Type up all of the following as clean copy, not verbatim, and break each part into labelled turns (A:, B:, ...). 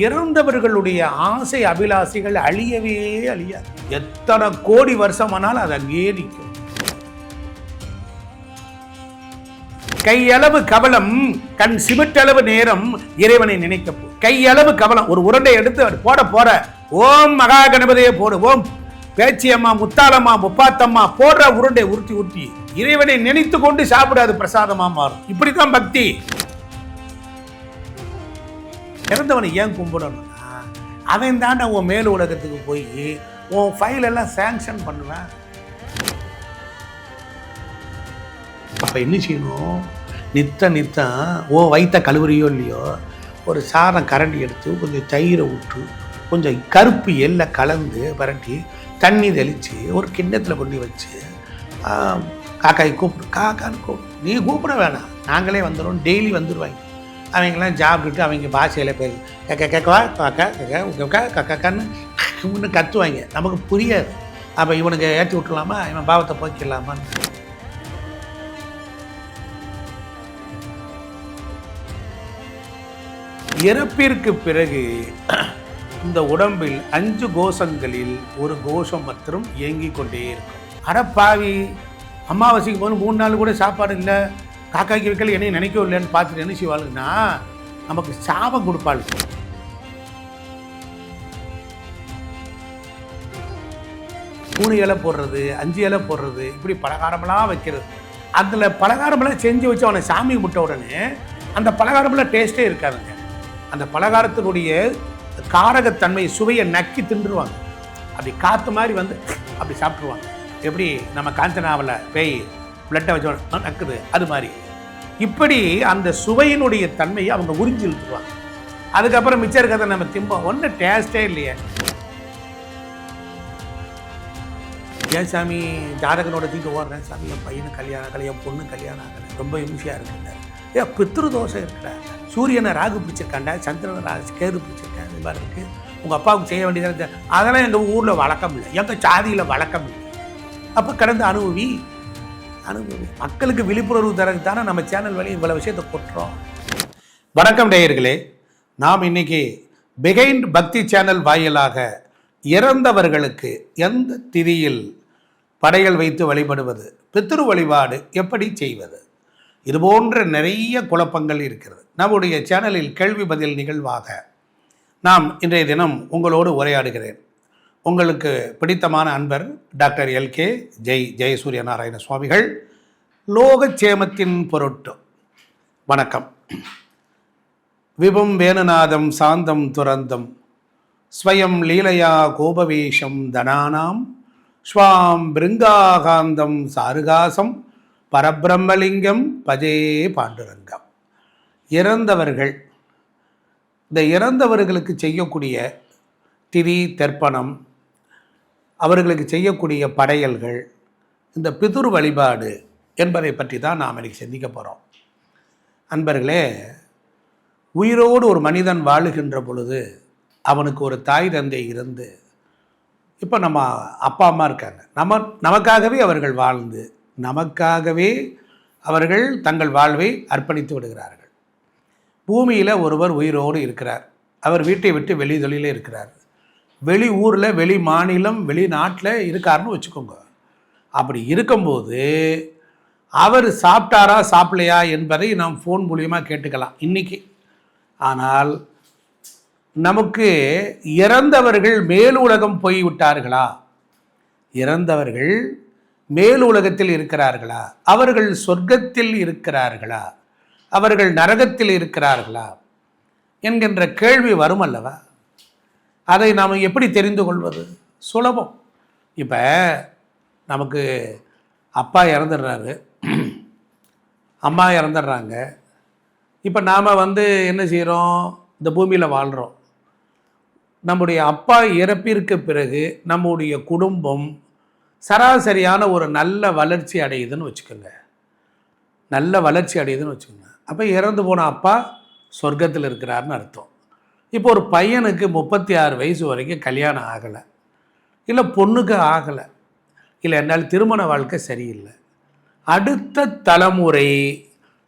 A: இறந்தவர்களுடைய ஆசை அபிலாசைகள் அழியவே அழியாது. எத்தனை கோடி வருஷமானால் அது அங்கேயே நிற்கும். கையளவு கவலம் கண் சிமிட்டளவு நேரம் இறைவனை நினைக்க கையளவு கவலம் ஒரு உருண்டை எடுத்து போட ஓம் மகா கணபதியே போடு, ஓம் பேச்சியம்மா முத்தாளம்மா முப்பாத்தம்மா போடுற உருண்டை உருட்டி உருட்டி இறைவனை நினைத்து கொண்டு சாப்பிடாது பிரசாதமா மாறும். இப்படித்தான் பக்தி. இறந்தவனை ஏன் கும்பிடணும்னா அவன் தாண்டா உன் மேல் உலகத்துக்கு போய் உன் ஃபைல் எல்லாம் சாங்ஷன் பண்ணுவேன். அப்ப என்ன செய்யணும்? நித்தம் ஓ வயிற்ற கழுவுறியோ இல்லையோ ஒரு சாதம் கரண்டி எடுத்து கொஞ்சம் தயிரை விட்டு கொஞ்சம் கருப்பு எல்லை கலந்து பரட்டி தண்ணி தெளித்து ஒரு கிண்ணத்தில் கொண்டு வச்சு காக்காய் கூப்பிடு, காக்கான்னு கூப்பிடு. நீ கூப்பிட வேணாம், நாங்களே வந்துடும். டெய்லி வந்துடுவாங்க. அவங்களாம் சாப்பிட்டுட்டு அவங்க பாஷையில் பேர் கேக்கவா கக்கான்னு கத்துவாங்க. நமக்கு புரியாது. அப்போ இவனுக்கு ஏற்றி விட்டுலாமா, இவன் பாவத்தை போக்கிடலாமான்னு. இறப்பிற்கு பிறகு இந்த உடம்பில் 5 கோஷங்களில் ஒரு கோஷம் மற்றும் இயங்கிக் கொண்டே இருக்கும். அடப்பாவி, அமாவாசைக்கு போது 3 நாள் கூட சாப்பாடு இல்லை, காக்காய்க்கு வைக்கல, என்னையும் நினைக்கவே இல்லைன்னு பார்த்துட்டு என்ன செய்வாளுங்கன்னா நமக்கு சாபம் கொடுப்பாள். மூணு இலை போடுறது, 5 இலை போடுறது, இப்படி பலகாரமெல்லாம் வைக்கிறது. அதில் பலகாரமெல்லாம் செஞ்சு வச்சு அவனை சாமி முட்ட உடனே அந்த பலகாரமெல்லாம் டேஸ்ட்டே இருக்காதுங்க. அந்த பலகாரத்தினுடைய காரகத்தன்மை சுவையை நக்கி தின்றுவாங்க. அப்படி காற்று மாதிரி வந்து அப்படி சாப்பிட்ருவாங்க. எப்படி நம்ம காஞ்சனாவில் பேய் பிளட்டை வச்சு நக்குது அது மாதிரி. இப்படி அந்த சுவையினுடைய தன்மையை அவங்க உறிஞ்சி இழுத்துருவாங்க. அதுக்கப்புறம் மிச்சம் இருக்கிறத நம்ம திம்போம். ஒன்றும் டேஸ்டே இல்லையே. ஏன் சாமி ஜாதகனோட தீட்டு ஓடுறேன் சாமி, என் பையனு கல்யாணம் என் பொண்ணு கல்யாணம் ஆகலை, ரொம்ப இம்சியாக இருக்குங்க. ஏன் பித்ரு தோசை இருக்கிற, சூரியனை ராகு பிடிச்சிருக்காண்டா, சந்திரனை கேது பிடிச்சிருக்கேன், இது மாதிரி இருக்குது. உங்கள் அப்பாவுக்கு செய்ய வேண்டியதாக அதெல்லாம் எங்கள் ஊரில் வழக்கம் இல்லை, எங்கள் சாதியில் வழக்கம் இல்லை. அப்போ கடந்து அனுபவி மக்களுக்கு விழிப்புணர்வு தரக்கு தானே நம்ம சேனல் வழி இவ்வளவு விஷயத்தை கொட்டுறோம். வணக்கம் நேயர்களே, நாம் இன்னைக்கு பிஹைண்ட் பக்தி சேனல் வாயிலாக இறந்தவர்களுக்கு எந்த திதியில் படையல் வைத்து வழிபடுவது, பித்ரு வழிபாடு எப்படி செய்வது, இது போன்ற நிறைய குழப்பங்கள் இருக்கிறது. நம்முடைய சேனலில் கேள்வி பதில் நிகழ்வாக நாம் இன்றைய தினம் உங்களோடு உரையாடுகிறேன். உங்களுக்கு பிடித்தமான அன்பர் டாக்டர் எல்கே ஜெயசூரிய நாராயண சுவாமிகள். லோகச்சேமத்தின் பொருட்டு வணக்கம். விபும் வேணுநாதம் சாந்தம் துரந்தம் ஸ்வயம் லீலையா கோபவேஷம் தனானாம் ஸ்வாம் பிருங்காகாந்தம் சாருகாசம் பரபிரம்மலிங்கம் பஜே பாண்டுரங்கம். இறந்தவர்கள், இந்த இறந்தவர்களுக்கு செய்யக்கூடிய திதி தர்ப்பணம், அவர்களுக்கு செய்யக்கூடிய படையல்கள், இந்த பிதுர் வழிபாடு என்பதை பற்றி தான் நாம் இன்னைக்கு சிந்திக்க போகிறோம். அன்பர்களே, உயிரோடு ஒரு மனிதன் வாழுகின்ற பொழுது அவனுக்கு ஒரு தாய் தந்தை இருந்து, இப்போ நம்ம அப்பா அம்மா இருக்காங்க, நமக்காகவே அவர்கள் வாழ்ந்து நமக்காகவே அவர்கள் தங்கள் வாழ்வை அர்ப்பணித்து விடுகிறார்கள். பூமியில் ஒருவர் உயிரோடு இருக்கிறார், அவர் வீட்டை விட்டு வெளி தொழிலே இருக்கிறார், வெளி ஊரில் வெளி மாநிலம் வெளிநாட்டில் இருக்காருன்னு வச்சுக்கோங்க. அப்படி இருக்கும்போது அவர் சாப்பிட்டாரா சாப்பிடலையா என்பதை நாம் ஃபோன் மூலியமாக கேட்டுக்கலாம் இன்றைக்கி. ஆனால் நமக்கு இறந்தவர்கள் மேல் உலகம் போய்விட்டார்களா, இறந்தவர்கள் மேல் உலகத்தில் இருக்கிறார்களா, அவர்கள் சொர்க்கத்தில் இருக்கிறார்களா, அவர்கள் நரகத்தில் இருக்கிறார்களா என்கின்ற கேள்வி வரும் அல்லவா? அதை நாம் எப்படி தெரிந்து கொள்வது? சுலபம். இப்போ நமக்கு அப்பா இறந்துடுறாரு, அம்மா இறந்துடுறாங்க. இப்போ நாம் என்ன செய்கிறோம்? இந்த பூமியில் வாழ்கிறோம். நம்முடைய அப்பா இறப்பிற்கு பிறகு நம்முடைய குடும்பம் சராசரியான ஒரு நல்ல வளர்ச்சி அடையுதுன்னு வச்சுக்கோங்க. நல்ல வளர்ச்சி அடையுதுன்னு வச்சுக்கோங்க. அப்போ இறந்து போன அப்பா சொர்க்கத்தில் இருக்கிறாருன்னு அர்த்தம். இப்போ ஒரு பையனுக்கு 36 வயசு வரைக்கும் கல்யாணம் ஆகலை, இல்லை பொண்ணுக்கு ஆகலை, இல்லை என்னால் திருமண வாழ்க்கை சரியில்லை. அடுத்த தலைமுறை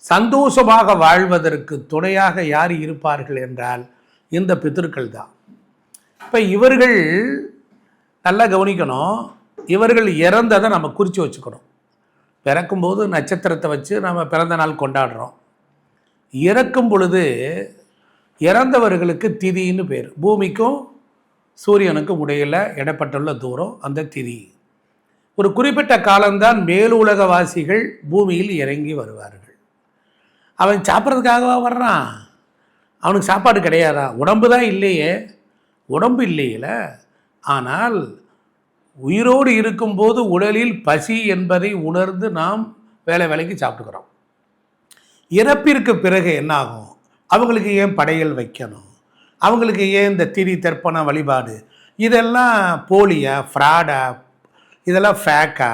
A: சந்தோஷமாக வாழ்வதற்கு துணையாக யார் இருப்பார்கள் என்றால் இந்த பித்திருக்கள் தான். இப்போ இவர்கள் நல்லா கவனிக்கணும், இவர்கள் இறந்ததை நம்ம குறித்து வச்சுக்கணும். பிறக்கும்போது நட்சத்திரத்தை வச்சு நம்ம பிறந்த நாள் கொண்டாடுறோம். இறக்கும் பொழுது இறந்தவர்களுக்கு திதின்னு பேர். பூமிக்கும் சூரியனுக்கும் இடையில் இடப்பட்டுள்ள தூரம் அந்த திதி. ஒரு குறிப்பிட்ட காலம்தான் மேலுலகவாசிகள் பூமியில் இறங்கி வருவார்கள். அவன் சாப்பிட்றதுக்காகவா வர்றான்? அவனுக்கு சாப்பாடு கிடையாதா? உடம்பு தான் இல்லையே, உடம்பு இல்லையில. ஆனால் உயிரோடு இருக்கும்போது உடலில் பசி என்பதை உணர்ந்து நாம் வேலைக்கு சாப்பிட்டுக்கிறோம். இறப்பிற்கு பிறகு என்ன ஆகும்? அவங்களுக்கு ஏன் படையல் வைக்கணும்? அவங்களுக்கு ஏன் இந்த திரி தர்ப்பண வழிபாடு? இதெல்லாம் போலியா, ஃப்ராடா, இதெல்லாம் ஃபேக்கா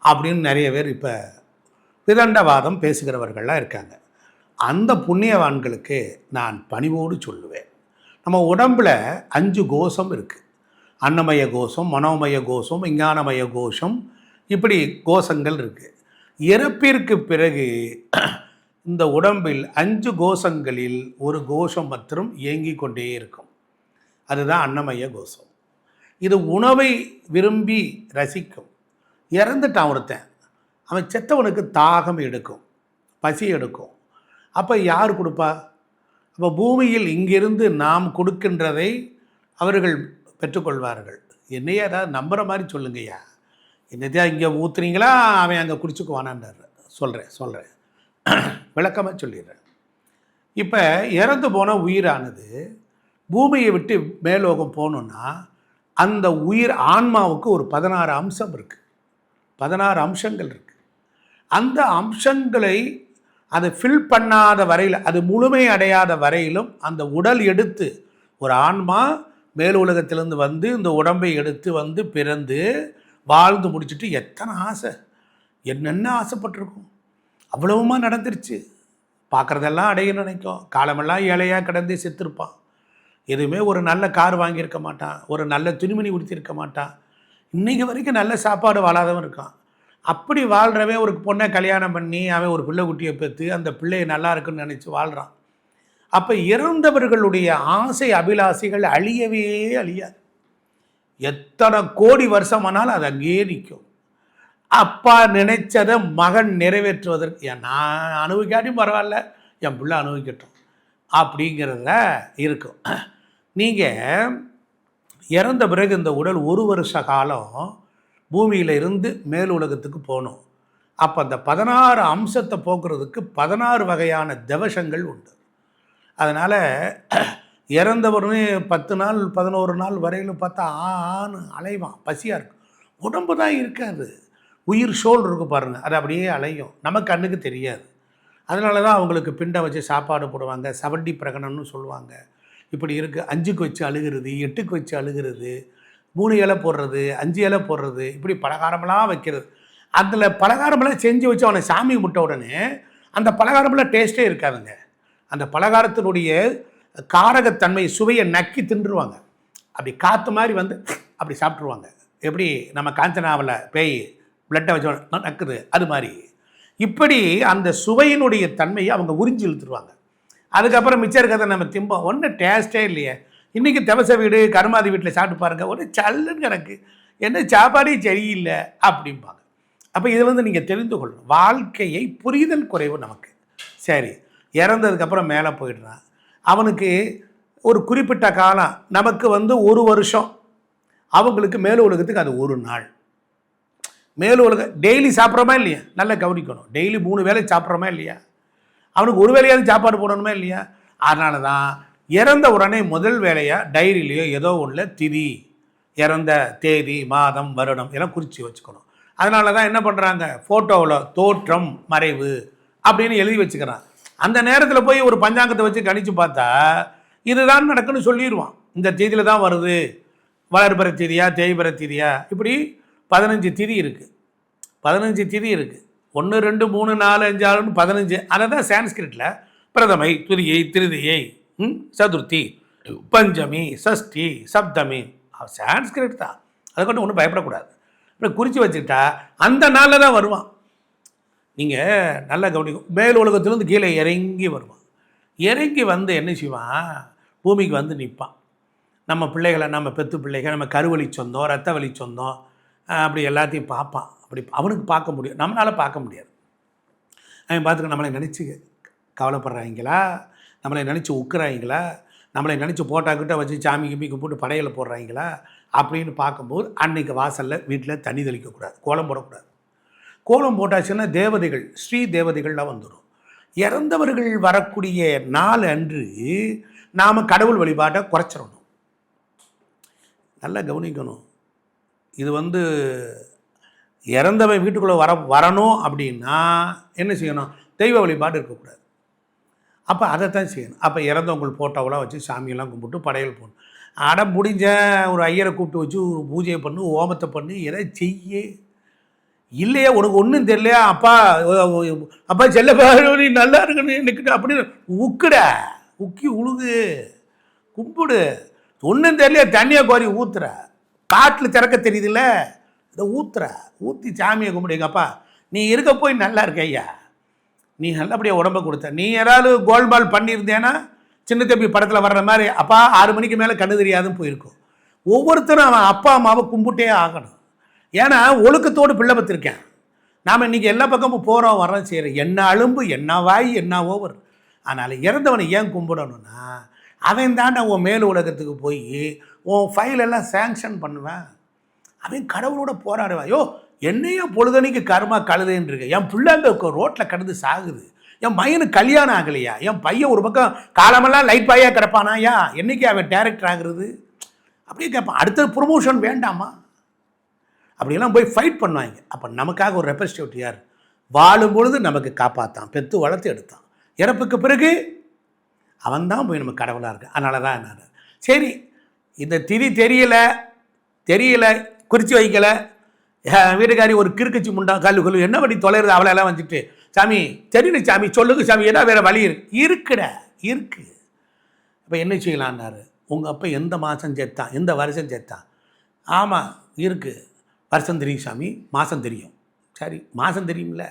A: அப்படின்னு நிறைய பேர் இப்போ விதண்டவாதம் பேசுகிறவர்கள்லாம் இருக்காங்க. அந்த புண்ணியவான்களுக்கு நான் பணிவோடு சொல்லுவேன், நம்ம உடம்பில் 5 கோஷம் இருக்குது. அன்னமய கோஷம், மனோமய கோஷம், விஞ்ஞானமய கோஷம், இப்படி கோஷங்கள் இருக்குது. இறப்பிற்கு பிறகு இந்த உடம்பில் 5 கோஷங்களில் ஒரு கோஷம் மாத்திரம் இயங்கி கொண்டே இருக்கும். அதுதான் அன்னமய கோஷம். இது உணவை விரும்பி ரசிக்கும். இறந்துட்டான் ஒருத்தன், அவன் செத்தவனுக்கு தாகம் எடுக்கும், பசி எடுக்கும். அப்போ யார் கொடுப்பா? அப்போ பூமியில் இங்கிருந்து நாம் கொடுக்கின்றதை அவர்கள் பெற்றுக்கொள்வார்கள். என்னையா ஏதாவது நம்புகிற மாதிரி சொல்லுங்கய்யா, என்னத்தையா இங்கே ஊற்றுறீங்களா, அவன் அங்கே குடிச்சுக்குவானான்றார். சொல்கிறேன் விளக்கமாக சொல்லிடுறேன். இப்போ இறந்து போன உயிரானது பூமியை விட்டு மேலோகம் போகணுன்னா அந்த உயிர் ஆன்மாவுக்கு ஒரு 16 அம்சம் இருக்குது, 16 அம்சங்கள் இருக்குது. அந்த அம்சங்களை அதை ஃபில் பண்ணாத வரையில், அது முழுமை அடையாத வரையிலும் அந்த உடல் எடுத்து ஒரு ஆன்மா மேல் உலகத்திலேருந்து வந்து இந்த உடம்பை எடுத்து வந்து பிறந்து வாழ்ந்து முடிச்சுட்டு எத்தனை ஆசை, என்னென்ன ஆசைப்பட்டிருக்கும், அவ்வளவுமா நடந்துருச்சு. பார்க்குறதெல்லாம் அடைய நினைக்கும். காலமெல்லாம் ஏழையாக கிடந்து செத்துருப்பான். எதுவுமே ஒரு நல்ல கார் வாங்கியிருக்க மாட்டான், ஒரு நல்ல துணிமணி உடுத்தியிருக்க மாட்டான், இன்றைக்கி வரைக்கும் நல்ல சாப்பாடு வாழாதவன் இருக்கான். அப்படி வாழ்கிறவன் ஒரு பொண்ணை கல்யாணம் பண்ணி அவன் ஒரு பிள்ளை குட்டியை பெற்று அந்த பிள்ளையை நல்லா இருக்குன்னு நினச்சி வாழ்கிறான். அப்போ இறந்தவர்களுடைய ஆசை அபிலாசைகள் அழியவே அழியாது. எத்தனை கோடி வருஷமானாலும் அது அங்கேயே நிற்கும். அப்பா நினைச்சதை மகன் நிறைவேற்றுவதற்கு நான் அனுபவிக்காட்டியும் பரவாயில்ல, என் பிள்ளை அனுபவிக்கட்டும் அப்படிங்கிறத இருக்கும். நீங்கள் இறந்த பிறகு இந்த உடல் 1 வருஷ காலம் பூமியில் இருந்து மேல் உலகத்துக்கு போகணும். அப்போ அந்த 16 அம்சத்தை போக்குறதுக்கு 16 வகையான தவசங்கள் உண்டு. அதனால் இறந்தவருன்னு 10 நாள் 11 நாள் வரையிலும் பார்த்தா ஆன்னு அலைவான், பசியாக இருக்கும். உடம்பு தான் இருக்காது, உயிர் சோல் இருக்குது பாருங்கள், அது அப்படியே அலையும், நமக்கு கண்ணுக்கு தெரியாது. அதனால தான் அவங்களுக்கு பிண்டை வச்சு சாப்பாடு போடுவாங்க, 70 பிரகடனம்னு சொல்லுவாங்க. இப்படி இருக்குது. 5க்கு வச்சு அழுகிறது, 8க்கு வச்சு அழுகிறது, 3 இலை போடுறது, 5 இலை போடுறது, இப்படி பலகாரமெல்லாம் வைக்கிறது. அதில் பலகாரமெல்லாம் செஞ்சு வச்சு அவனை சாமி முட்ட உடனே அந்த பலகாரமெல்லாம் டேஸ்ட்டே இருக்காதுங்க. அந்த பலகாரத்தினுடைய காரகத்தன்மை சுவையை நக்கி தின்றுவாங்க. அப்படி காற்று மாதிரி வந்து அப்படி சாப்பிட்ருவாங்க. எப்படி நம்ம காஞ்சனாவில் பேய் பிளட்டை வச்சு நக்குது அது மாதிரி. இப்படி அந்த சுவையினுடைய தன்மையை அவங்க உறிஞ்சி இழுத்துருவாங்க. அதுக்கப்புறம் மிச்சம் இருக்கிறத நம்ம திம்போம், ஒன்றும் டேஸ்ட்டே இல்லையே. இன்றைக்கி தவச வீடு கருமாதி வீட்டில் சாப்பிட்டு பாருங்கள், ஒரு சல்லுன்னு கிடக்கு, என்ன சாப்பாடே சரியில்லை அப்படிம்பாங்க. அப்போ இதில் நீங்கள் தெரிந்து கொள்ளணும், வாழ்க்கையை புரிதல் குறைவு நமக்கு. சரி, இறந்ததுக்கப்புறம் மேலே போயிடுறான். அவனுக்கு ஒரு குறிப்பிட்ட காலம், நமக்கு 1 வருஷம், அவங்களுக்கு மேல் உலகத்துக்கு அது 1 நாள். மேல் உலகம் டெய்லி சாப்பிட்றோமா இல்லையா? நல்லா கவனிக்கணும். டெய்லி 3 வேளை சாப்பிட்றோமா இல்லையா? அவனுக்கு ஒரு வேளையாவது சாப்பாடு போடணுமா இல்லையா? அதனால தான் இறந்த உடனே முதல் வேலையாக டைரியிலையோ ஏதோ ஒன்று திதி, இறந்த தேதி, மாதம், வருடம் எல்லாம் குறித்து வச்சுக்கணும். அதனால தான் என்ன பண்ணுறாங்க, ஃபோட்டோவில் தோற்றம் மறைவு அப்படின்னு எழுதி வச்சுக்கிறான். அந்த நேரத்தில் போய் ஒரு பஞ்சாங்கத்தை வச்சு கணிச்சு பார்த்தா இதுதான் நடக்குன்னு சொல்லிடுவான். இந்த தேதியில் தான் வருது, வளர்பிற திதியா தேய்பிற திதியா, இப்படி 15 திதி இருக்குது. 15 திதி இருக்குது. 1 2 3 4 5 6 15. அதை தான் சான்ஸ்கிரிட்டில் பிரதமை, துதியை, திருதியை, சதுர்த்தி, பஞ்சமி, சஷ்டி, சப்தமி, சான்ஸ்கிரிட் தான். அதை கொண்டு ஒன்றும் பயப்படக்கூடாது. இப்போ குறித்து வச்சுக்கிட்டா அந்த நாளில் தான் வருவான். நீங்கள் நல்லா கவனிக்கும். மேல் உலகத்திலேருந்து கீழே இறங்கி வருவான். இறங்கி வந்து என்ன செய்வான், பூமிக்கு வந்து நிற்பான். நம்ம பிள்ளைகளை, நம்ம பெற்று பிள்ளைகள், நம்ம கருவழி சொந்தம், ரத்த வழி சொந்தம், அப்படி எல்லாத்தையும் பார்ப்பான். அப்படி அவனுக்கு பார்க்க முடியும், நம்மளால் பார்க்க முடியாது. அவன் பார்த்துக்க நம்மளை நினச்சி கவலைப்படுறாங்களா, நம்மளை நினச்சி உக்குறாங்களா, நம்மளை நினச்சி போட்டாக்கிட்ட வச்சு சாமி கிமி கும்பிட்டு படையில் போடுறாங்களா அப்படின்னு பார்க்கும்போது அன்றைக்கி வாசலில் வீட்டில் தண்ணி தெளிக்கக்கூடாது, கோலம் போடக்கூடாது. கோலம் போட்டாச்சுன்னா தேவதைகள், ஸ்ரீ தேவதைகள்லாம் வந்துடும். இறந்தவர்கள் வரக்கூடிய நாள் அன்று நாம் கடவுள் வழிபாட்டை குறைச்சிடணும். நல்லா கவனிக்கணும். இது இறந்தவன் வீட்டுக்குள்ளே வரணும் அப்படின்னா என்ன செய்யணும்? தெய்வ வழிபாடு இருக்கக்கூடாது. அப்போ அதைத்தான் செய்யணும். அப்போ இறந்தவங்க போட்டோவெல்லாம் வச்சு சாமியெல்லாம் கும்பிட்டு படையல் போகணும். அடம் முடிஞ்ச ஒரு ஐயரை கூப்பிட்டு வச்சு ஒரு பூஜையை பண்ணு, ஓமத்தை பண்ணு, எதை செய்ய. இல்லையா உனக்கு ஒன்றும் தெரியலையா, அப்பா அப்பா செல்லப்பா நீ நல்லா இருக்குன்னு நிற்கிட்டு அப்படின்னு உக்கி உழுகு கும்பிடு. ஒன்றும் தெரியலையா தண்ணியை கோரி ஊற்றுற, காட்டில் திறக்க தெரியுதுல்ல, இதை ஊற்றி சாமியை கும்பிடு. எங்கப்பா நீ இருக்க போய் நல்லா இருக்க ஐயா, நீ நல்லபடியாக உடம்பை கொடுத்த. நீ யாராவது கோல்பால் பண்ணியிருந்தேன்னா சின்ன தம்பி படத்தில் வர்ற மாதிரி அப்பா 6 மணிக்கு மேலே கண்ணு தெரியாதுன்னு போயிருக்கும். ஒவ்வொருத்தரும் அவன் அப்பா அம்மாவை கும்பிட்டே ஆகணும். ஏன்னா ஒழுக்கத்தோடு பிள்ளை பற்றிருக்கேன். நாம் இன்றைக்கி எல்லா பக்கமும் போகிறோம் வரோம் செய்கிறோம், என்ன அலும்பு என்ன வாய் என்ன ஓவர். அதனால் இறந்தவனை ஏன் கும்பிடணும்னா அவன் தாண்டா உன் மேல் உலகத்துக்கு போய் உன் ஃபைலெல்லாம் சேங்ஷன் பண்ணுவேன். அவன் கடவுளோட போராடுவான். யோ என்னையும் பொழுதனைக்கு கர்மா கழுதுன்னு இருக்கு, என் பிள்ளை அந்த ரோட்டில் கடந்து சாகுது, என் பையனுக்கு கல்யாணம் ஆகலையா, என் பையன் ஒரு பக்கம் காலமெல்லாம் லைட் பாயாக கிடப்பானாயா, என்றைக்கு அவன் டேரக்டர் ஆகுறது அப்படியே கேட்பான். அடுத்தது ப்ரொமோஷன் வேண்டாமா அப்படியெல்லாம் போய் ஃபைட் பண்ணுவாங்க. அப்போ நமக்காக ஒரு ரெப்ரஸன்டேட்டிவ் யார்? வாழும் பொழுது நமக்கு காப்பாற்றான், பெற்று வளர்த்து எடுத்தான். இறப்புக்கு பிறகு அவன் தான் போய் நம்ம கடவுளாக இருக்கு. அதனால தான் என்ன சரி இந்த திதி தெரியல குறித்து வைக்கலை, வீட்டுக்காரி ஒரு கிறுக்குச்சி முண்டா கல்லு என்ன படி தொலைறது அவளெல்லாம் வந்துட்டு சாமி தெரியல சாமி சொல்லுங்க சாமி ஏதா வேறு வழி இருக்கு. இப்போ என்ன செய்யலான்னாரு, உங்கள் அப்பா எந்த மாதம் சேர்த்தான், எந்த வருஷம் சேர்த்தான்? ஆமாம் இருக்குது, வருஷம் தெரியும் சாமி, மாதம் தெரியும். சரி மாதம் தெரியும்ல,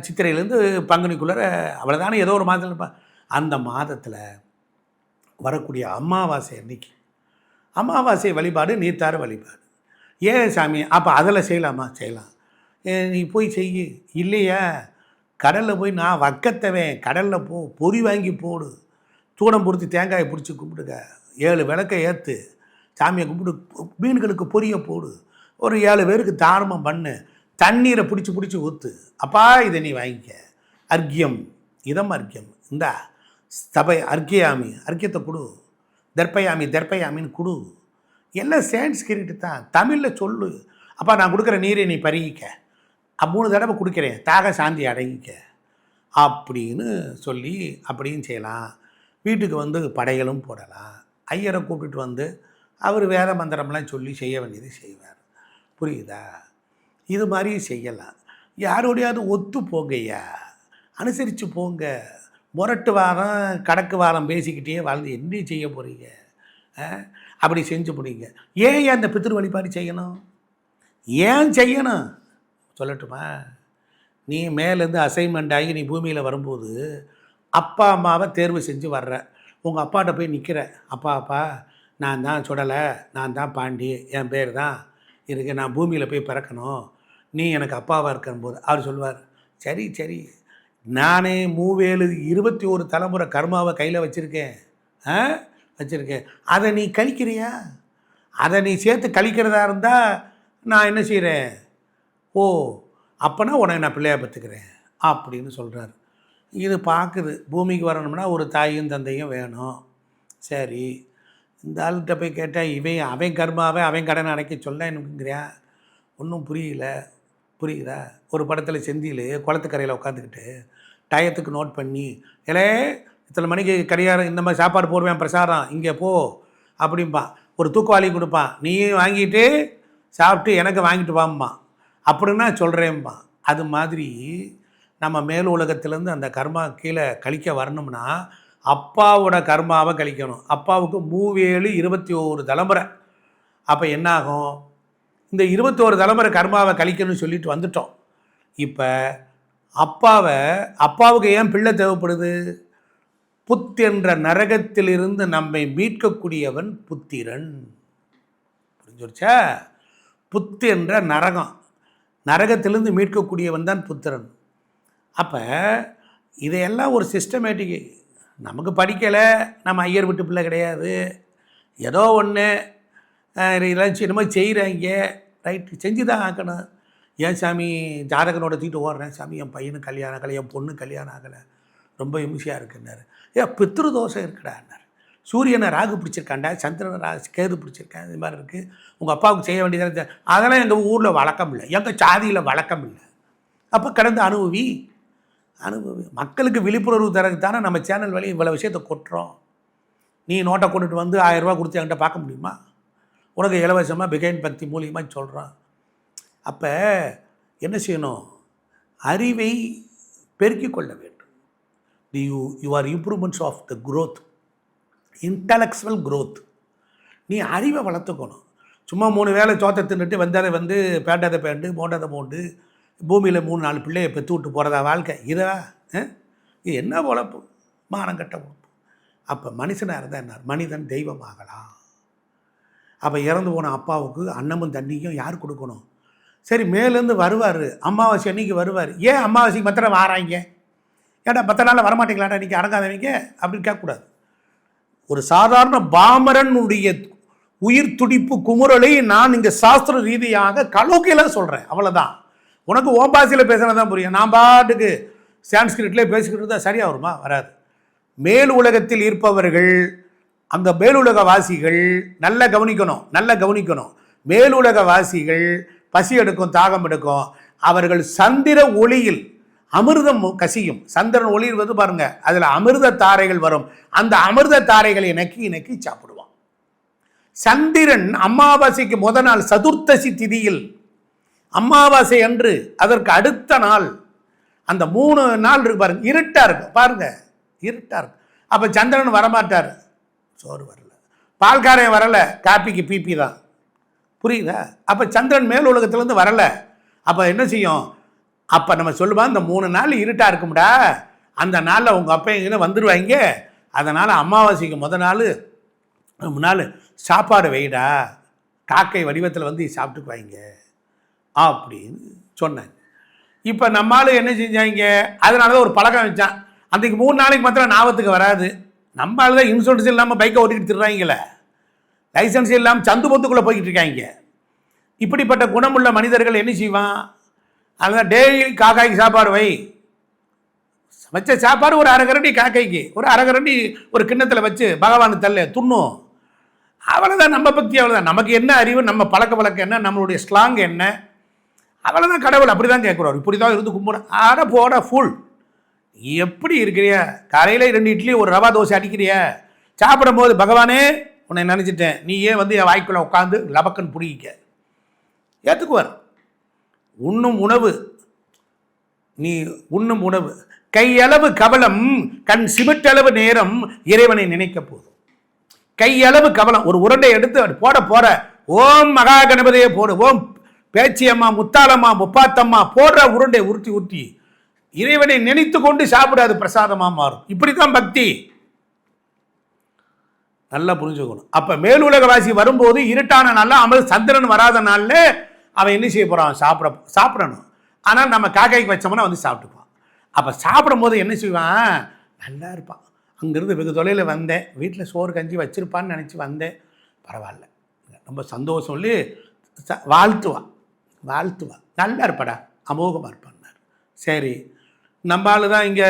A: சித்திரையிலேருந்து பங்குனிக்குள்ளே அவ்வளோதானே, ஏதோ ஒரு மாதம் இருப்பான். அந்த மாதத்தில் வரக்கூடிய அமாவாசை அன்னைக்கு அமாவாசை வழிபாடு நீர்த்தார வழிபாடு. ஏன் சாமி அப்போ அதில் செய்யலாமா? செய்யலாம், நீ போய் செய்ய. இல்லையா கடலில் போய் நான் வக்கத்தவன், கடலில் பொறி வாங்கி போடு, தூடம் பொறுத்து தேங்காயை பிடிச்சி கும்பிடுங்க, 7 விளக்கை ஏற்று சாமியை கும்பிடு, மீன்களுக்கு பொரிய போடு, ஒரு 7 பேருக்கு தாரமம் பண்ணு, தண்ணீரை பிடிச்சி ஊற்று. அப்பா இதை நீ வாங்கிக்க, அர்க்கியம் இதம் அர்க்கியம், இந்தா ஸ்தபை அர்க்கியாமி அர்க்கியத்தை கொடு, தர்ப்பயாமின்னு கொடு. எல்லாம் சான்ஸ்கிரிட்டு தான், தமிழில் சொல்லு. அப்பா நான் கொடுக்குற நீரை நீ பருகிக்க, 3 தடவை கொடுக்குறேன், தாக சாந்தி அடங்கிக்க அப்படின்னு சொல்லி அப்படியும் செய்யலாம். வீட்டுக்கு படைகளும் போடலாம். ஐயரை கூப்பிட்டு அவர் வேத மந்திரம்லாம் சொல்லி செய்ய வேண்டியது செய்வார். புரியுதா? இது மாதிரி செய்யலாம். யாரோடையாவது ஒத்து போங்கய்யா, அனுசரித்து போங்க. முரட்டு வாரம் கடக்கு வாரம் பேசிக்கிட்டே வாழ்ந்து என்ன செய்ய போகிறீங்க? அப்படி செஞ்சு முடிங்க. ஏன் அந்த பித்ரு வழிபாடு செய்யணும்? ஏன் செய்யணும் சொல்லட்டுமா? நீ மேலேருந்து அசைன்மெண்ட் ஆகி நீ பூமியில் வரும்போது அப்பா அம்மாவை தேர்வு செஞ்சு வர்ற, உங்கள் அப்பாட்ட போய் நிற்கிற, அப்பா நான் தான் சுடலை, நான் தான் பாண்டி, என் பேர் தான் இருக்கு, நான் பூமியில் போய் பிறக்கணும், நீ எனக்கு அப்பாவாக இருக்கும்போது அவர் சொல்லுவார், சரி நானே 21 தலைமுறை கர்மாவை கையில் வச்சுருக்கேன், அதை நீ கழிக்கிறியா? அதை நீ சேர்த்து கழிக்கிறதா இருந்தால் நான் என்ன செய்கிறேன், ஓ அப்போனா உனக்கு நான் பிள்ளையாக பார்த்துக்கிறேன் அப்படின்னு சொல்கிறார். இது பார்க்குது, பூமிக்கு வரணும்னா ஒரு தாயும் தந்தையும் வேணும். சரி, இந்த ஆள்கிட்ட போய் கேட்டால் அவன் கர்மாவை அவன் கடனை அடைக்க சொல்ல எனக்குங்கிறியா? ஒன்றும் புரியுதா? ஒரு படத்தில் செந்தில் குளத்துக்கரையில் உட்காந்துக்கிட்டு டயத்துக்கு நோட் பண்ணி, இத்தனை மணிக்கு கரியாரம் இந்த மாதிரி சாப்பாடு போடுவேன் பிரசாதம் இங்கே போ அப்படிம்பான். ஒரு தூக்குவாளி கொடுப்பான், நீயும் வாங்கிட்டு சாப்பிட்டு எனக்கு வாங்கிட்டு வாம்மா அப்படின்னா சொல்கிறேன்பான். அது மாதிரி நம்ம மேல் உலகத்துலேருந்து அந்த கர்மா கீழே கழிக்க வரணும்னா அப்பாவோட கர்மாவை கழிக்கணும். அப்பாவுக்கு 21 தலைமுறை. அப்போ என்னாகும்? இந்த 21 தலைமுறை கர்மாவை கழிக்கணும்னு சொல்லிட்டு வந்துட்டோம். இப்போ அப்பாவுக்கு ஏன் பிள்ளை தேவைப்படுது? புத் என்ற நரகத்திலிருந்து நம்மை மீட்கக்கூடியவன் புத்திரன். புரிஞ்சுருச்சா? புத் என்ற நரகத்திலிருந்து மீட்கக்கூடியவன் தான் புத்திரன். அப்போ இதையெல்லாம் ஒரு சிஸ்டமேட்டிக். நமக்கு படிக்கலை, நம்ம ஐயர் வீட்டு பிள்ளை கிடையாது, ஏதோ ஒன்று இதெல்லாம் என்னமோ செய்கிறாங்க, ரைட்டு, செஞ்சு தான் ஆக்கணும். ஏன் சாமி ஜாதகனோட தூக்கிட்டு ஓடுறேன் சாமி, என் பையனுக்கு கல்யாணம் ஆகலை, என் பொண்ணு கல்யாணம் ஆகலை, ரொம்ப இம்சையாக இருக்குன்னாரு. பித்ரு தோஷம் இருக்குடான்னாரு. சூரியனை ராகு பிடிச்சிருக்காண்டா, சந்திரனை கேது பிடிச்சிருக்கேன், இது மாதிரி இருக்குது, உங்கள் அப்பாவுக்கு செய்ய வேண்டியதாக. அதெல்லாம் எங்கள் ஊரில் வழக்கம் இல்லை, எங்கள் சாதியில் வழக்கம் இல்லை. அப்போ கடந்து அனுபவி. மக்களுக்கு விழிப்புணர்வு தரக்கு தானே நம்ம சேனல் வழி இவ்வளோ விஷயத்தை கொட்டுறோம். நீ நோட்டை கொண்டுட்டு வந்து 1000 ரூபா கொடுத்து என்கிட்ட பார்க்க முடியுமா? உனக்கு இலவசமாக பிகைன் பக்தி மூலியமாக சொல்கிறான். அப்போ என்ன செய்யணும்? அறிவை பெருக்கிக் கொள்ள வேண்டும். Your improvements of the growth, intellectual growth. நீ அறிவை வளர்த்துக்கணும். சும்மா 3 வேளை சோத்தை தின்னுட்டு வந்தாலே பேண்டாத பேண்டு மோண்டாத மோண்டு பூமியில் 3-4 பிள்ளையை பெற்று விட்டு போகிறதா வாழ்க்கை? இதா? இது என்ன உழைப்பு? மானங்கட்ட உழைப்பு. அப்போ மனுஷனாக இருந்தால் என்ன? மனிதன் தெய்வமாகலாம். அப்போ இறந்து போன அப்பாவுக்கு அன்னமும் தண்ணியும் யார் கொடுக்கணும்? சரி, மேலேருந்து வருவார், அமாவாசை அன்றைக்கி வருவார். ஏன் அமாவாசைக்கு மற்ற வாராங்க? ஏடா 10 நாளில் வரமாட்டீங்களாடா இன்றைக்கி அடங்காதவங்க அப்படின்னு கேட்கக்கூடாது. ஒரு சாதாரண பாமரனுடைய உயிர் துடிப்பு குமுறலை நான் இங்கே சாஸ்திர ரீதியாக கலோக்கியில் சொல்கிறேன், அவ்வளோதான். உனக்கு ஓம்பாசியில் பேசுகிறது தான் புரியும். நான் பாட்டுக்கு சான்ஸ்கிரிட்லேயே பேசிக்கிட்டு இருந்தால் சரியாக வருமா? வராது. மேல் உலகத்தில் இருப்பவர்கள், அந்த மேலுலக வாசிகள் நல்ல கவனிக்கணும். மேலுலக வாசிகள் பசி எடுக்கும், தாகம் எடுக்கும். அவர்கள் சந்திர ஒளியில் அமிர்தம் கசியும். சந்திரன் ஒளியில் பாருங்க, அதில் அமிர்த தாரைகள் வரும். அந்த அமிர்த தாரைகளை நக்கி சாப்பிடுவான். சந்திரன் அமாவாசைக்கு முதல் நாள் சதுர்த்தசி திதியில், அமாவாசை அன்று அதற்கு அடுத்த நாள், அந்த 3 நாள் இருக்கு பாருங்க, இருட்டா இருக்கு பாருங்க, இருட்டா இருக்கு. அப்போ சந்திரன் வரமாட்டார், சோறு வரல, பால்காரன் வரல, காப்பிக்கு பிபி தான். புரியுதா? அப்போ சந்திரன் மேல் உலகத்திலேருந்து வரல. அப்போ என்ன செய்யும்? அப்போ நம்ம சொல்லுவா, இந்த 3 நாள் இருட்டா இருக்கும்டா, அந்த நாளில் உங்கள் அப்பா எங்கே வந்துடுவாங்க, அதனால் அமாவாசைக்கு முன்னாள் சாப்பாடு வைடா, காக்கை வடிவத்தில் வந்து சாப்பிட்டுக்குவாங்க அப்படின்னு சொன்னாங்க. இப்போ நம்மளால் என்ன செஞ்சாங்க? அதனால தான் ஒரு பழக்கம் வச்சான். அன்றைக்கு 3 நாளைக்கு மாத்திரம் ஞாபகத்துக்கு வராது. நம்மளால தான் இன்சூரன்ஸ் இல்லாமல் பைக்கை ஓட்டிக்கிட்டு திடுறாங்களே, லைசன்ஸ் இல்லாமல் சந்து பொத்துக்குள்ளே போய்கிட்டு இருக்காங்க. இப்படிப்பட்ட குணமுள்ள மனிதர்கள் என்ன செய்வான்? அதனால் டெய்லி காக்காய்க்கு சாப்பாடு வை, வச்ச சாப்பாடு ஒரு 1/2 கரண்டி காக்கைக்கு, ஒரு 1/2 கரண்டி ஒரு கிண்ணத்தில் வச்சு பகவானு தள்ள துண்ணும். அவ்வளோதான் நம்ம பக்தி, அவ்வளோதான். நமக்கு என்ன அறிவு, நம்ம பழக்க வழக்கம் என்ன, நம்மளுடைய ஸ்லாங் என்ன, அவ்வளோதான். கடவுள் அப்படி தான் கேட்குறாரு, இப்படி தான் இருந்து கும்பிட. ஆட போட ஃபுல். எப்படி இருக்கிறிய? காலையில் 2 இட்லி ஒரு ரவா தோசை அடிக்கிறிய, சாப்பிடும் போது பகவானே உன்னை நினச்சிட்டேன், நீ ஏன் வந்து என் வாய்க்குள்ளே உட்காந்து லபக்கன் பிடிக்க ஏற்றுக்குவார். உண்ணும் உணவு கையளவு கவலம், கண் சிமிட்டளவு நேரம் இறைவனை நினைக்க போதும். கையளவு கவலம், ஒரு உருண்டை எடுத்து போட ஓம் மகா கணபதியே போடு, ஓம் பேச்சியம்மா, முத்தாளம்மா, முப்பாத்தம்மா போடுற உருண்டை உருட்டி இறைவனை நினைத்து கொண்டு சாப்பிடாது, பிரசாதமாக மாறும். இப்படித்தான் பக்தி. நல்லா புரிஞ்சுக்கணும். அப்போ மேலுலகவாசி வரும்போது இருட்டான நாளில் சந்திரன் வராத நாளில் அவன் என்ன செய்ய போகிறான்? சாப்பிடணும். ஆனால் நம்ம காக்காய்க்கு வச்சோம்னா வந்து சாப்பிட்டுப்பான். அப்போ சாப்பிடும் போது என்ன செய்வான்? நல்லா இருப்பான். அங்கேருந்து வெகு தொலைவில் வந்தேன், வீட்டில் சோறு கஞ்சி வச்சுருப்பான்னு நினச்சி வந்தேன், பரவாயில்ல, ரொம்ப சந்தோஷம் சொல்லி வாழ்த்துவான். நல்லா இருப்படா, அமோகமாக இருப்பான்னார். சரி, நம்மளால தான் இங்கே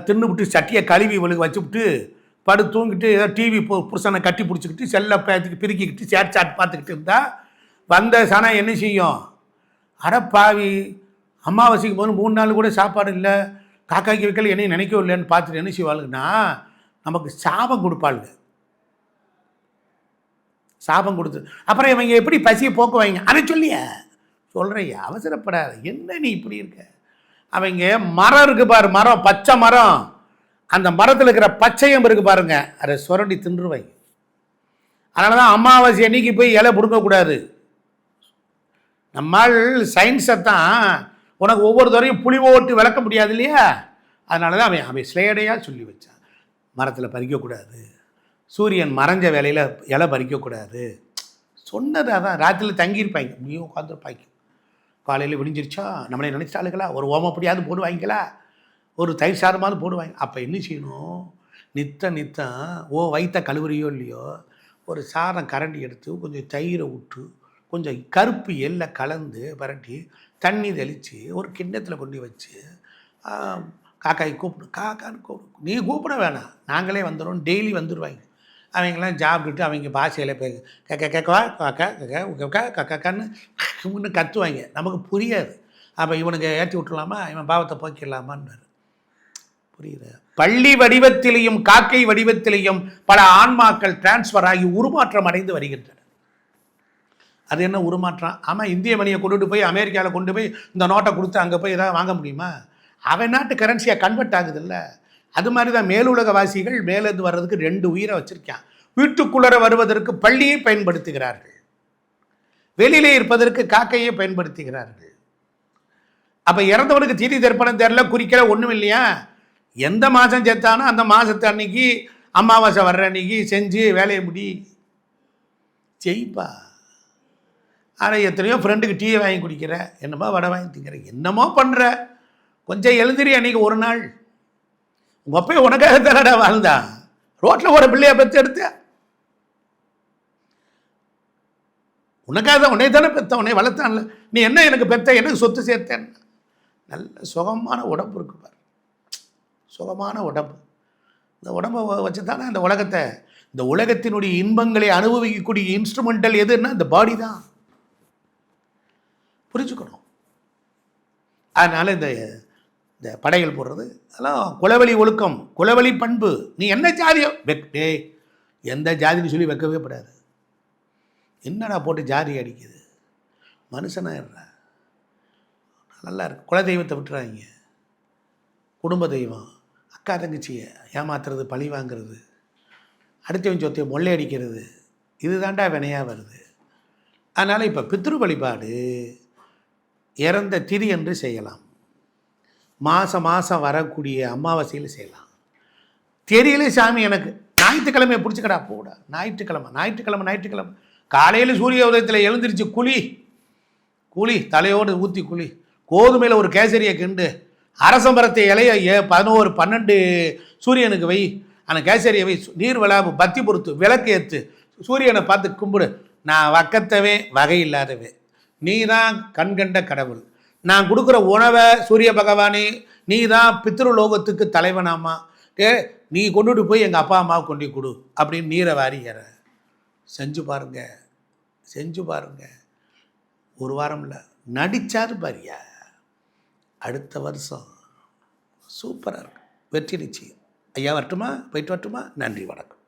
A: தின்னுவிட்டு சட்டியை கழுவி இவளுக்கு வச்சுவிட்டு தூங்கிட்டு ஏதோ டிவி புருஷனை கட்டி பிடிச்சிக்கிட்டு செல்லை பேச்சுக்கு பிரிக்கிக்கிட்டு சாட் பார்த்துக்கிட்டு இருந்தால் வந்த சனம் என்ன செய்யும்? அடப்பாவி, அமாவாசைக்கு போது 3 நாள் கூட சாப்பாடு இல்லை, காக்காய்க்கு வைக்கல, என்னையும் நினைக்கவே இல்லைன்னு பார்த்துட்டு என்ன செய்வாளுங்கன்னா நமக்கு சாபம் கொடுப்பாளுங்க. சாபம் கொடுத்து அப்புறம் இவங்க எப்படி பசியை போக்குவாங்க? அதை சொல்கிறையா, அவசரப்படாத, என்ன நீ இப்படி இருக்க? அவங்க மரம் இருக்கு பாரு, மரம், பச்சை மரம், அந்த மரத்தில் இருக்கிற பச்சையம் இருக்கு பாருங்க, அதை சுரண்டி தின்றுவாங்க. அதனால தான் அமாவாசை அன்னைக்கு போய் இலை பிடுங்கக்கூடாது. நம்மால் சயின்ஸை தான் உனக்கு ஒவ்வொரு தரையும் புளி ஓட்டு விளக்க முடியாது இல்லையா? அதனால தான் அவன் ஸ்லேடையாக சொல்லி வச்சான். மரத்தில் பறிக்கக்கூடாது, சூரியன் மறைஞ்ச வேலையில் இலை பறிக்கக்கூடாது. சொன்னது அதான். ராத்திரியில் தங்கியிருப்பாங்க, அப்படியே உட்காந்துருப்பாங்க. காலையில் விடிஞ்சிருச்சா நம்மளே நினச்சிட்டாளுங்களா, ஒரு ஓமப்படியாவது போடுவாங்களா, ஒரு தயிர் சாதமாவது போடுவாங்க. அப்போ என்ன செய்யணும், நித்தம் வயிற்ற கழுவுறியோ இல்லையோ, ஒரு சாதம் கரண்டி எடுத்து கொஞ்சம் தயிரை விட்டு கொஞ்சம் கருப்பு எல்லை கலந்து பரட்டி தண்ணி தெளித்து ஒரு கிண்ணத்தில் கொண்டு வச்சு காக்காய் கூப்பிடும், காக்கான்னு கூப்பிடும். நீ கூப்பிட வேணாம், நாங்களே வந்துடும், டெய்லி வந்துடுவாங்க. அவங்களாம் சாப்பிட்டுட்டு அவங்க பாஷையில் கக்கான்னு கத்துவாங்க, நமக்கு புரியாது. அப்போ இவனுக்கு ஏற்றி விட்டுலாமா, இவன் பாவத்தை போக்கிடலாமான்னு புரியுது. பள்ளி வடிவத்திலையும் காக்கை வடிவத்திலையும் பல ஆன்மாக்கள் டிரான்ஸ்ஃபர் ஆகி உருமாற்றம் அடைந்து வருகின்றன. அது என்ன உருமாற்றம்? ஆமாம், இந்திய மணியை கொண்டுட்டு போய் அமெரிக்காவில் கொண்டு போய் இந்த நோட்டை கொடுத்து அங்கே போய் ஏதாவது வாங்க முடியுமா? அவன் நாட்டு கரன்சியாக கன்வெர்ட் ஆகுது இல்லை. அது மாதிரி தான் மேலுலகவாசிகள் மேலேருந்து வர்றதுக்கு 2 உயிரை வச்சுருக்கான். வீட்டுக்குள்ளர வருவதற்கு பள்ளியை பயன்படுத்துகிறார்கள், வெளியிலே இருப்பதற்கு காக்கையை பயன்படுத்துகிறார்கள். அப்போ இறந்தவனுக்கு தீதி தர்ப்பணம் தெரியல, குறிக்கல, ஒன்றும் இல்லையா. எந்த மாதம் சேர்த்தானோ அந்த மாதத்து அன்னைக்கு அமாவாசை வர்ற அன்னைக்கு செஞ்சு வேலையை முடி செய்ப்பா. ஆனால் எத்தனையோ ஃப்ரெண்டுக்கு டீயை வாங்கி குடிக்கிற, என்னமோ வடை வாங்கி திங்கிற, என்னமோ பண்ணுற. கொஞ்சம் எழுந்திரி. அன்றைக்கி ஒரு நாள் உங்கள் அப்பையும் உனக்காக தரடா வாழ்ந்தான். ரோட்டில் ஒரு பிள்ளையை பெற்று எடுத்த உனக்காக தான், உன்னை தானே பெற்ற, உன்னை வளர்த்தான்ல. நீ என்ன எனக்கு பெற்ற, எனக்கு சொத்து சேர்த்தேன். நல்ல சுகமான உடம்பு இருக்கு பாரு, சுகமான உடம்பு. இந்த உடம்பை வச்சு தானே இந்த உலகத்தை, இந்த உலகத்தினுடைய இன்பங்களை அனுபவிக்கக்கூடிய இன்ஸ்ட்ருமெண்டல் எதுன்னா இந்த பாடி தான். புரிஞ்சுக்கணும். அதனால் இந்த படைகள் போடுறது அதெல்லாம் குலவழி ஒழுக்கம், குலவழி பண்பு. நீ என்ன ஜாதியோ எந்த ஜாதின்னு சொல்லி வைக்கவே படாது. என்னடா போட்டு ஜாதி அடிக்குது, மனுஷனாக நல்லா இருக்கு. குல தெய்வத்தை விட்டுறாங்க, குடும்ப தெய்வம், அக்கா தங்கச்சியை ஏமாத்துறது, பழி வாங்கிறது, அடுத்தவன் சொத்தையை மொள்ளை அடிக்கிறது, இது தாண்டா வினையாக வருது. அதனால் இப்போ பித்ரு வழிபாடு இறந்த திதி என்று செய்யலாம், மாதம் வரக்கூடிய அமாவாசையில் செய்யலாம். தெரியல சாமி எனக்கு, ஞாயிற்றுக்கிழமையை பிடிச்சிக்கடா போடா. ஞாயிற்றுக்கிழமை காலையில் சூரிய உதயத்தில் எழுந்திரிச்சு குழி தலையோடு ஊற்றி குழி, கோதுமையில் ஒரு கேசரியை கிண்டு, அரசம்பரத்தை இலைய 11 12 சூரியனுக்கு வை, அந்த கேசரியை வை, நீர் விளாபு, பத்தி பொறுத்து, விளக்கு ஏற்று, சூரியனை பார்த்து கும்பிடு. நான் வக்கத்தவே வகை இல்லாதவே, நீ தான் கண்கண்ட கடவுள், நான் கொடுக்குற உணவை சூரிய பகவானே நீ தான் பித்ருலோகத்துக்கு தலைவனாமா, நீ கொண்டுட்டு போய் எங்கள் அப்பா அம்மாவை கொண்டு கொடு அப்படின்னு நீரை வாரி ஏற. செஞ்சு பாருங்க. ஒரு வாரம் இல்லை, நடிச்சாரு பாரியா, அடுத்த வருஷம் சூப்பராக இருக்கு, வெற்றி நிச்சயம். ஐயா வரட்டுமா, போயிட்டு வரட்டுமா, நன்றி, வணக்கம்.